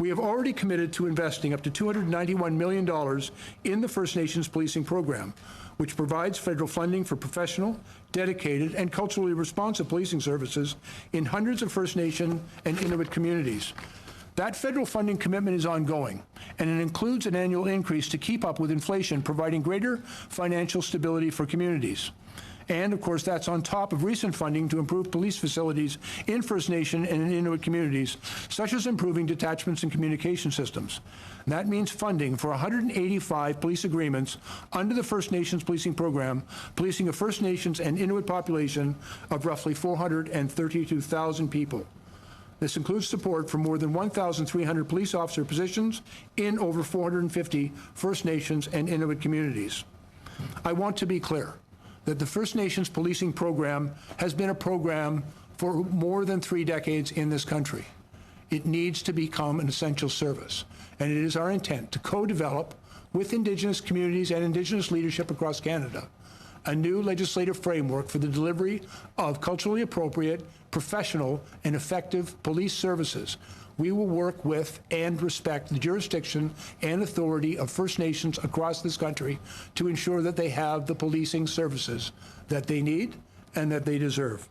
We have already committed to investing up to $291 million in the First Nations policing program, which provides federal funding for professional, dedicated, and culturally responsive policing services in hundreds of First Nation and Inuit communities. That federal funding commitment is ongoing, and it includes an annual increase to keep up with inflation, providing greater financial stability for communities. And, of course, that's on top of recent funding to improve police facilities in First Nation and in Inuit communities, such as improving detachments and communication systems. And that means funding for 185 police agreements under the First Nations policing program, policing a First Nations and Inuit population of roughly 432,000 people. This includes support for more than 1,300 police officer positions in over 450 First Nations and Inuit communities. I want to be clear that the First Nations policing program has been a program for more than 3 decades in this country. It needs to become an essential service, and it is our intent to co-develop with Indigenous communities and Indigenous leadership across Canada a new legislative framework for the delivery of culturally appropriate, professional, and effective police services. We will work with and respect the jurisdiction and authority of First Nations across this country to ensure that they have the policing services that they need and that they deserve.